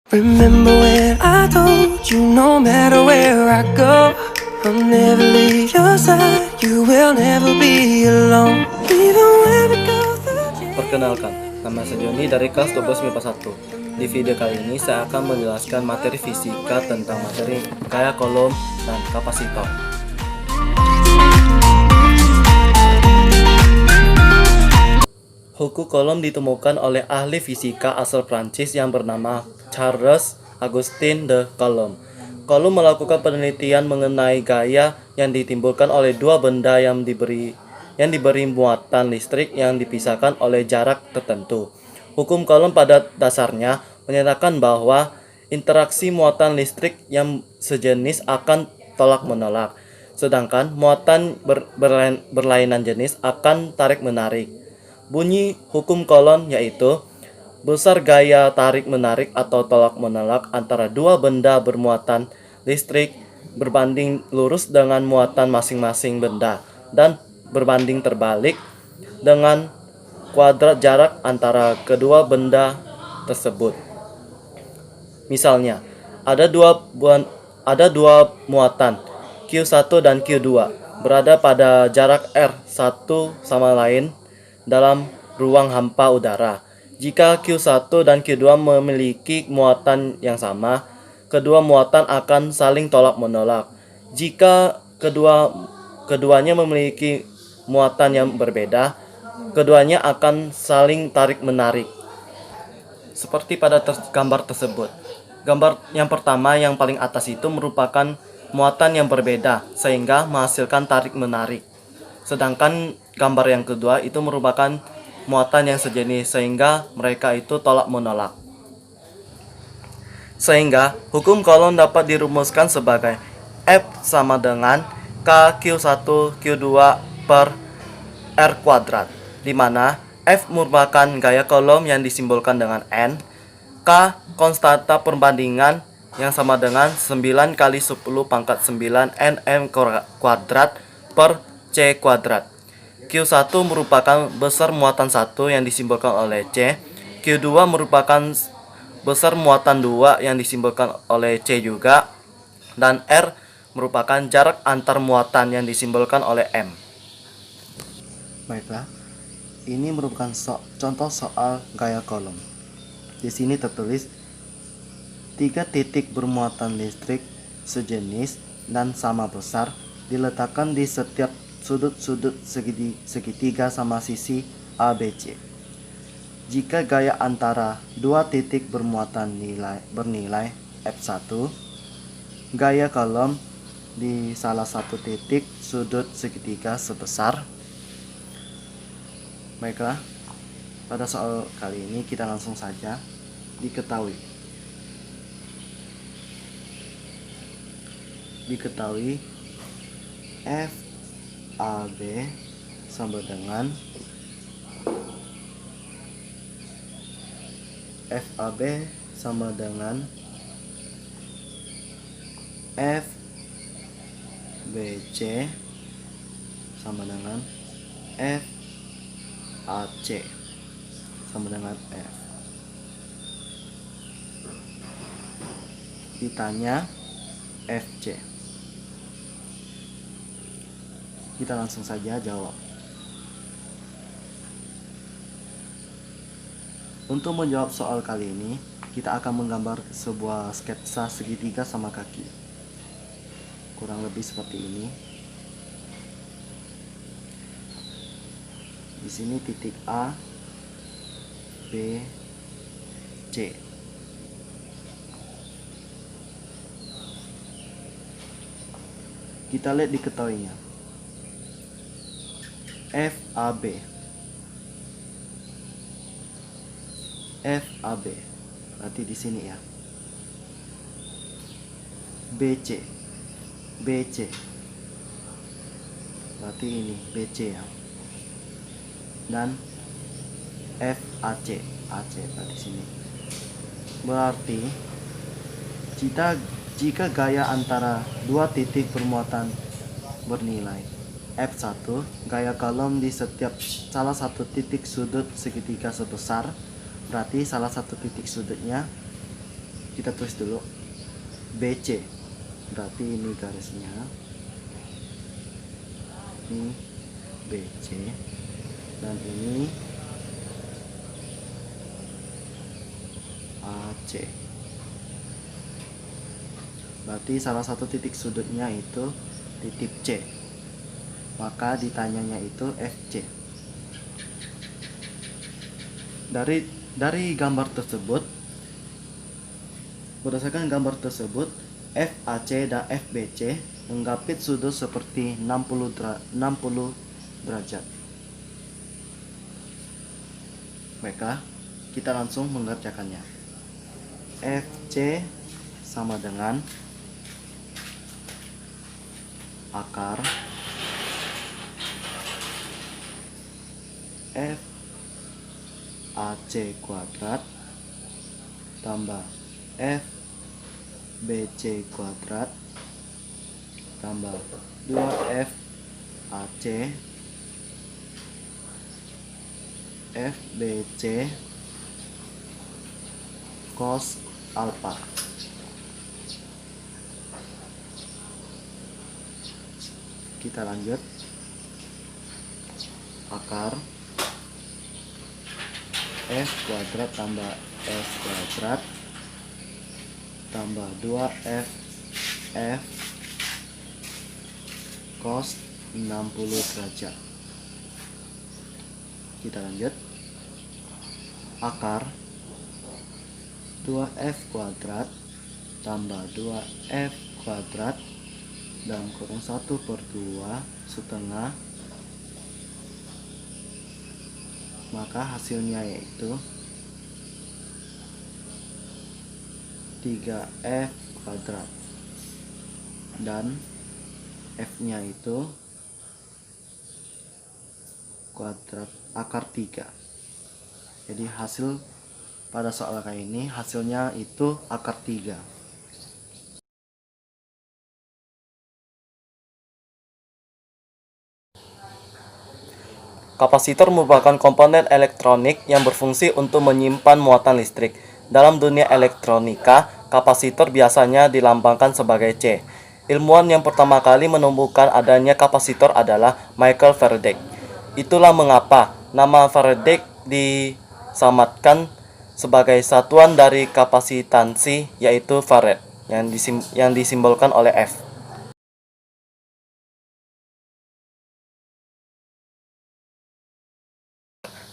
Remember when I told you no matter where I go, I'll never leave your side, you will never be alone. Even when we go through change. Perkenalkan, nama saya Joni dari kelas 12 MIPA 1. Di video kali ini saya akan menjelaskan materi fisika tentang materi gaya kolom dan kapasitor. Hukum kolom ditemukan oleh ahli fisika asal Prancis yang bernama Charles Augustin de Coulomb. Coulomb melakukan penelitian mengenai gaya yang ditimbulkan oleh dua benda yang diberi muatan listrik yang dipisahkan oleh jarak tertentu. Hukum Coulomb pada dasarnya menyatakan bahwa interaksi muatan listrik yang sejenis akan tolak-menolak, sedangkan muatan berlainan jenis akan tarik-menarik. Bunyi hukum Coulomb yaitu besar gaya tarik-menarik atau tolak-menolak antara dua benda bermuatan listrik berbanding lurus dengan muatan masing-masing benda dan berbanding terbalik dengan kuadrat jarak antara kedua benda tersebut. Misalnya, ada dua muatan Q1 dan Q2 berada pada jarak R satu sama lain dalam ruang hampa udara. Jika Q1 dan Q2 memiliki muatan yang sama, kedua muatan akan saling tolak-menolak. Jika keduanya memiliki muatan yang berbeda, keduanya akan saling tarik-menarik. Seperti pada gambar tersebut. Gambar yang pertama yang paling atas itu merupakan muatan yang berbeda sehingga menghasilkan tarik-menarik. Sedangkan gambar yang kedua itu merupakan muatan yang sejenis sehingga mereka itu tolak-menolak. Sehingga hukum Coulomb dapat dirumuskan sebagai F sama dengan KQ1 Q2 per R kuadrat, di mana F merupakan gaya Coulomb yang disimbolkan dengan N, K konstanta perbandingan yang sama dengan 9 kali 10 pangkat 9 nm kuadrat per C kuadrat. Q1 merupakan besar muatan 1 yang disimbolkan oleh C. Q2 merupakan besar muatan 2 yang disimbolkan oleh C juga. Dan R merupakan jarak antar muatan yang disimbolkan oleh M. Baiklah, ini merupakan contoh soal gaya Coulomb. Di sini tertulis 3 titik bermuatan listrik sejenis dan sama besar diletakkan di setiap sudut-sudut segitiga sama sisi ABC. Jika gaya antara dua titik bermuatan bernilai F1, gaya Coulomb di salah satu titik sudut segitiga sebesar. Baiklah, pada soal kali ini kita langsung saja diketahui FAB sama dengan FBC sama dengan FAC sama dengan F. Ditanya FC. Kita langsung saja jawab. Untuk menjawab soal kali ini, kita akan menggambar sebuah sketsa segitiga sama kaki. Kurang lebih seperti ini. Di sini titik A, B, C. Kita lihat diketahuinya. FAB berarti di sini ya. BC berarti ini BC ya. Dan FAC berarti sini. Berarti jika gaya antara dua titik bermuatan bernilai F1, gaya Coulomb di setiap salah satu titik sudut segitiga sebesar, berarti salah satu titik sudutnya kita tulis dulu BC, berarti ini garisnya, ini BC, dan ini AC. Berarti salah satu titik sudutnya itu titik C, maka ditanyanya itu FC. Dari gambar tersebut, berdasarkan gambar tersebut, FAC dan FBC menggapit sudut seperti 60 derajat. Baiklah, kita langsung mengerjakannya. FC sama dengan akar FAC kuadrat tambah FBC kuadrat tambah 2FAC FBC cos alpha. Kita lanjut. Akar F kuadrat tambah F kuadrat tambah 2F F cos 60 derajat. Kita lanjut. Akar 2F kuadrat tambah 2F kuadrat dalam kurung 1/2 setengah, maka hasilnya yaitu 3F kuadrat, dan F nya itu kuadrat akar 3. Jadi hasil pada soal kali ini hasilnya itu akar 3. Kapasitor merupakan komponen elektronik yang berfungsi untuk menyimpan muatan listrik. Dalam dunia elektronika, kapasitor biasanya dilambangkan sebagai C. Ilmuwan yang pertama kali menemukan adanya kapasitor adalah Michael Faraday. Itulah mengapa nama Faraday disamatkan sebagai satuan dari kapasitansi, yaitu Farad, yang disimbolkan oleh F.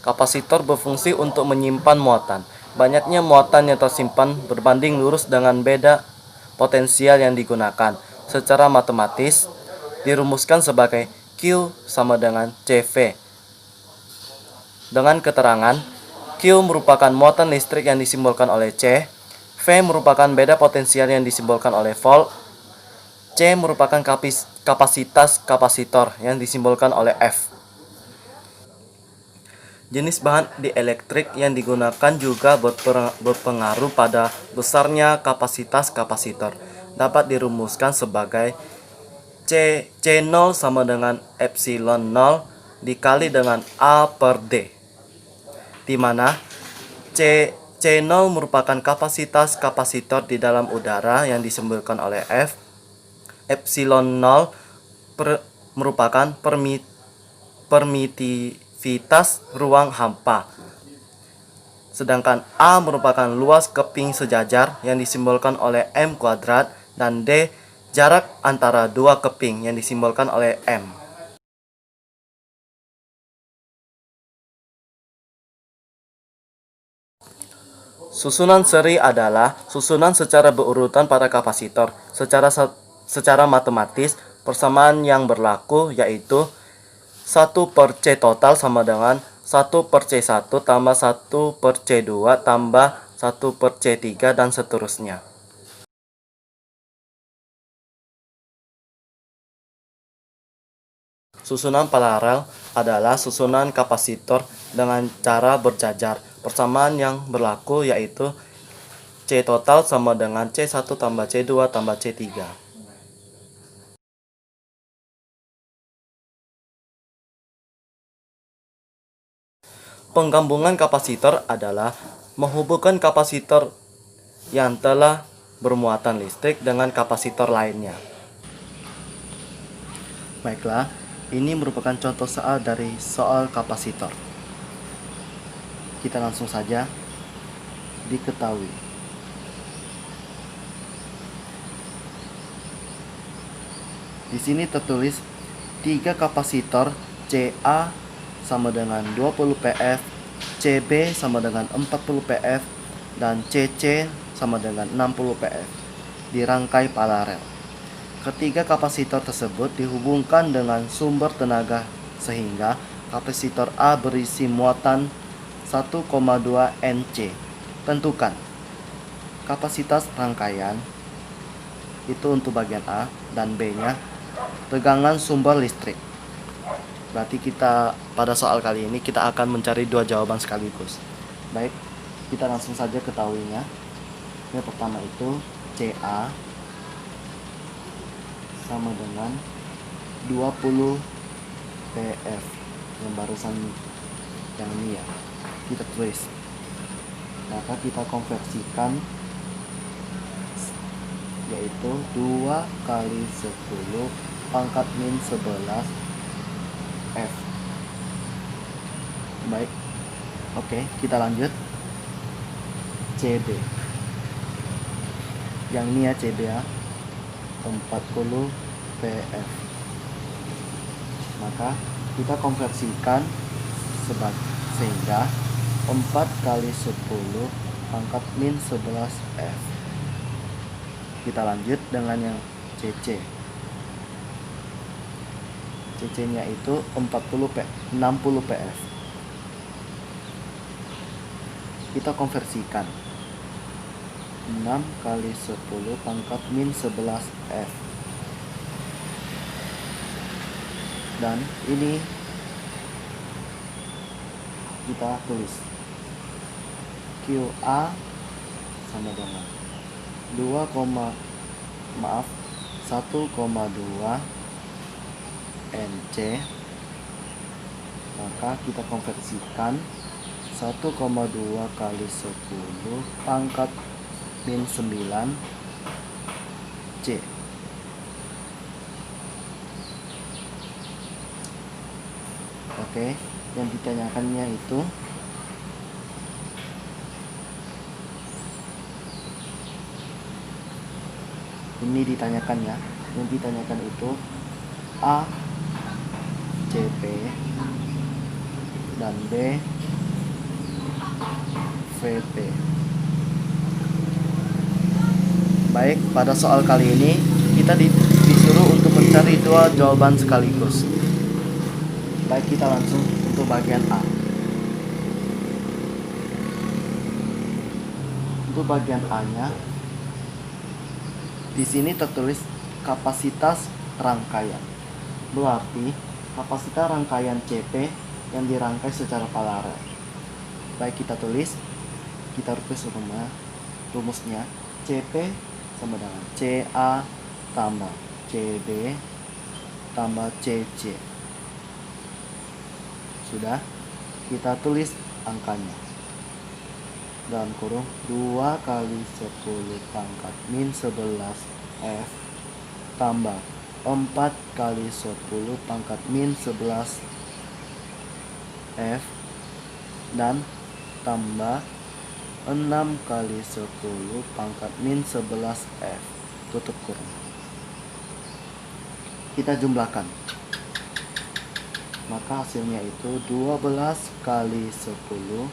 Kapasitor berfungsi untuk menyimpan muatan. Banyaknya muatan yang tersimpan berbanding lurus dengan beda potensial yang digunakan. Secara matematis, dirumuskan sebagai Q sama dengan CV. Dengan keterangan, Q merupakan muatan listrik yang disimbolkan oleh C, V merupakan beda potensial yang disimbolkan oleh volt, C merupakan kapasitas kapasitor yang disimbolkan oleh F. Jenis bahan dielektrik yang digunakan juga berpengaruh pada besarnya kapasitas kapasitor. Dapat dirumuskan sebagai C0 sama dengan epsilon 0 dikali dengan A per D, di mana C0 merupakan kapasitas kapasitor di dalam udara yang disimbolkan oleh F. Epsilon 0 merupakan permitivitas ruang hampa. Sedangkan A merupakan luas keping sejajar yang disimbolkan oleh M kuadrat, dan D jarak antara dua keping yang disimbolkan oleh M. Susunan seri adalah susunan secara berurutan pada kapasitor. Secara matematis, persamaan yang berlaku yaitu 1 per C total sama dengan 1 per C1 tambah 1 per C2 tambah 1 per C3 dan seterusnya. Susunan paralel adalah susunan kapasitor dengan cara berjajar. Persamaan yang berlaku yaitu C total sama dengan C1 tambah C2 tambah C3. Penggabungan kapasitor adalah menghubungkan kapasitor yang telah bermuatan listrik dengan kapasitor lainnya. Baiklah, ini merupakan contoh soal dari soal kapasitor. Kita langsung saja diketahui. Di sini tertulis 3 kapasitor CA sama dengan 20 PF, CB sama dengan 40 PF, dan CC sama dengan 60 PF dirangkai paralel. Ketiga kapasitor tersebut dihubungkan dengan sumber tenaga sehingga kapasitor A berisi muatan 1,2 NC. Tentukan kapasitas rangkaian itu untuk bagian A dan B-nya tegangan sumber listrik. Berarti kita pada soal kali ini kita akan mencari dua jawaban sekaligus. Baik, kita langsung saja ketahuinya. Yang pertama itu CA sama dengan 20 PF yang barusan yang ini ya. Kita tulis. Maka kita konversikan yaitu 2 kali 10 pangkat min 11 F. Baik. Oke, kita lanjut. CB. Yang ini ya CB ya. 40 PF. Maka kita konversikan sehingga 4 kali 10 pangkat min 11 F. Kita lanjut dengan yang CC. CC nya itu 60 PF. Kita konversikan 6 kali 10 pangkat min 11 F. Dan ini kita tulis QA sama dengan 1,2 NC. Maka kita konversikan 1,2 kali 10 pangkat min 9 C. Oke, yang ditanyakannya itu ini ditanyakan ya. Yang ditanyakan itu A CP dan B VP. Baik, pada soal kali ini kita disuruh untuk mencari dua jawaban sekaligus. Baik, kita langsung untuk bagian A. Untuk bagian A-nya di sini tertulis kapasitas rangkaian. Berarti kapasitas rangkaian CP yang dirangkai secara paralel. Baik, kita tulis. Kita rumus rumusnya CP sama dengan CA tambah CB tambah CC. Sudah, kita tulis angkanya. Dalam kurung 2 kali 10 pangkat min 11 F tambah 4 kali 10 pangkat min 11 F dan tambah 6 kali 10 pangkat min 11 F tutup kurung. Kita jumlahkan. Maka hasilnya itu 12 kali 10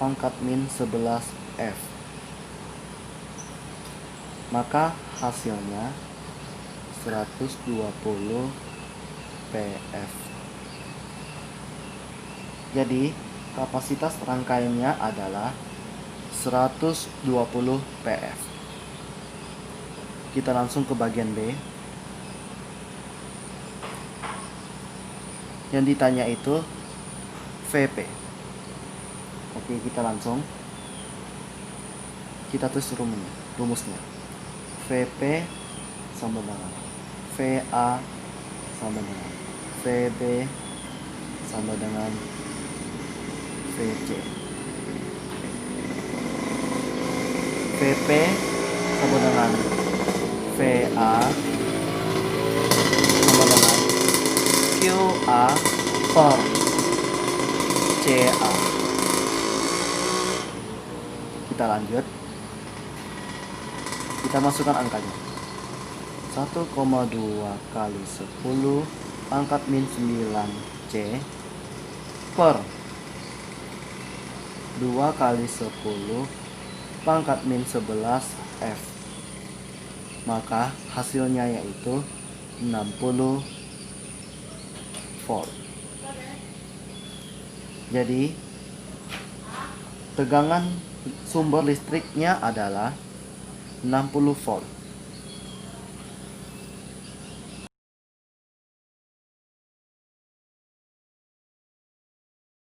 pangkat min 11 F. Maka hasilnya 120 PF. Jadi kapasitas rangkaiannya adalah 120 PF. Kita langsung ke bagian B. Yang ditanya itu VP. Oke, kita langsung kita tulis rumusnya. VP sama dengan VA sama dengan VB sama dengan VC. VP sama dengan VA sama dengan QA per CA. Kita lanjut. Kita masukkan angkanya. 1,2 kali 10 pangkat min 9C per 2 kali 10 pangkat min 11F. Maka hasilnya yaitu 60 volt. Jadi tegangan sumber listriknya adalah 60 volt.